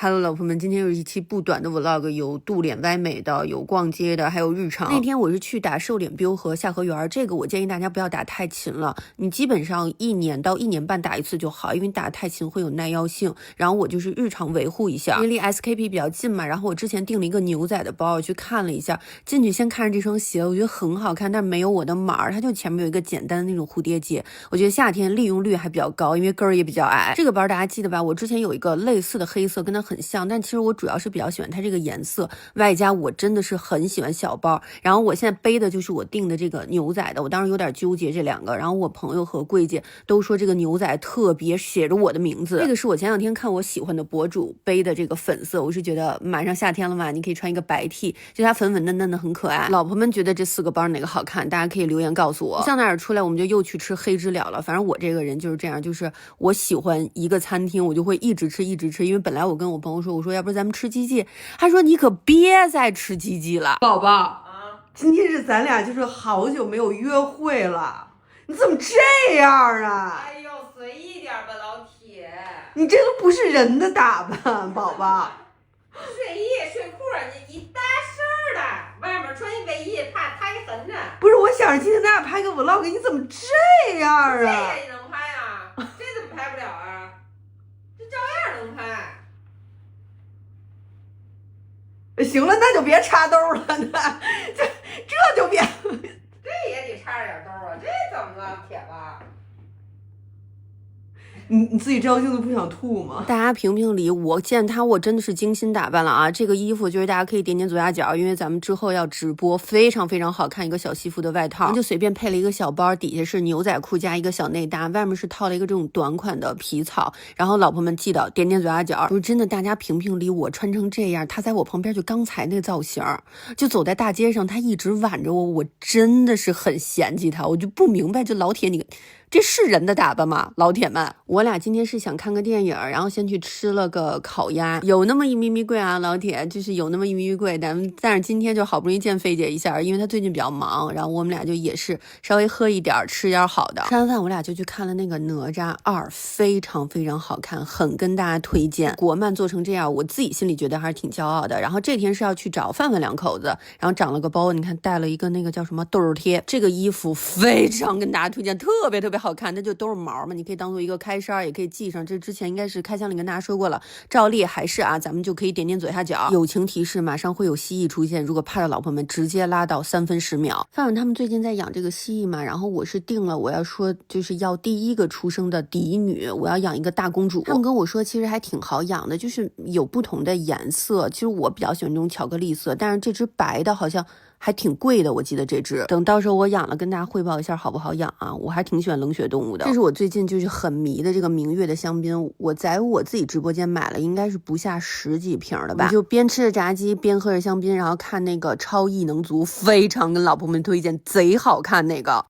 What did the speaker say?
Hello， 老婆们，今天又是一期不短的 vlog， 有度脸歪美的，有逛街的，还有日常。那天我是去打瘦脸标和下颌缘，这个我建议大家不要打太勤了，你基本上1年到1年半打一次就好，因为打太勤会有耐药性。然后我就是日常维护一下，因为离 SKP 比较近嘛。然后我之前订了一个牛仔的包，我去看了一下，进去先看着这双鞋，我觉得很好看，但是没有我的码儿，它就前面有一个简单的那种蝴蝶结，我觉得夏天利用率还比较高，因为跟儿也比较矮。这个包大家记得吧？我之前有一个类似的黑色，跟它很像，但其实我主要是比较喜欢它这个颜色，外加我真的是很喜欢小包。然后我现在背的就是我订的这个牛仔的，我当时有点纠结这两个，然后我朋友和柜姐都说这个牛仔特别写着我的名字。这个是我前两天看我喜欢的博主背的这个粉色，我是觉得马上夏天了嘛，你可以穿一个白 T， 就它粉粉嫩嫩的很可爱。老婆们觉得这4个包哪个好看，大家可以留言告诉我。上哪儿出来我们就又去吃黑知了了，反正我这个人就是这样，就是我喜欢一个餐厅我就会一直吃一直吃，因为本来我跟我朋友说，我说要不咱们吃鸡鸡，他说你可别再吃鸡鸡了，宝宝。今天是咱俩就是好久没有约会了，你怎么这样啊？哎呦，随意点吧，老铁。你这都不是人的打扮，宝宝。睡衣睡裤你一搭身儿的，外面穿一卫衣怕胎痕呢。不是，我想着今天咱俩拍个 vlog， 你怎么这样啊？这也能拍啊？这怎么拍不了啊？这照样能拍。行了，那就别插兜了，那这就别。这也得插着点兜啊，这怎么了，铁子？你自己照镜子不想吐吗？大家评评理，我见他我真的是精心打扮了啊！这个衣服就是大家可以点点左下角，因为咱们之后要直播，非常非常好看，一个小西服的外套，就随便配了一个小包，底下是牛仔裤加一个小内搭，外面是套了一个这种短款的皮草。然后老婆们记得点点左下角，不是真的，大家评评理，我穿成这样，他在我旁边就刚才那造型，就走在大街上，他一直挽着我，我真的是很嫌弃他，我就不明白这老铁你。这是人的打扮吗？老铁们，我俩今天是想看个电影，然后先去吃了个烤鸭，有那么一咪咪贵啊，老铁，就是有那么一咪咪贵，但是今天就好不容易见菲姐一下，因为她最近比较忙，然后我们俩就也是稍微喝一点，吃点好的。吃完饭我俩就去看了那个哪吒2，非常非常好看，很跟大家推荐。国漫做成这样，我自己心里觉得还是挺骄傲的。然后这天是要去找范范两口子，然后长了个包，你看带了一个那个叫什么豆贴，这个衣服非常跟大家推荐，特别特别好看，它就都是毛嘛，你可以当做一个开衫，也可以系上。这之前应该是开箱里跟大家说过了，照例还是啊，咱们就可以点点左下角。友情提示，马上会有蜥蜴出现，如果怕的老婆们直接拉到3分10秒。范范他们最近在养这个蜥蜴嘛，然后我是定了，我要说就是要第一个出生的嫡女，我要养一个大公主。他们跟我说其实还挺好养的，就是有不同的颜色，其实我比较喜欢这种巧克力色，但是这只白的好像还挺贵的，我记得这只。等到时候我养了跟大家汇报一下好不好养啊，我还挺喜欢冷血动物的。这是我最近就是很迷的这个明月的香槟，我在我自己直播间买了应该是不下10几瓶的吧，就边吃着炸鸡边喝着香槟，然后看那个超异能族，非常跟老婆们推荐，贼好看那个。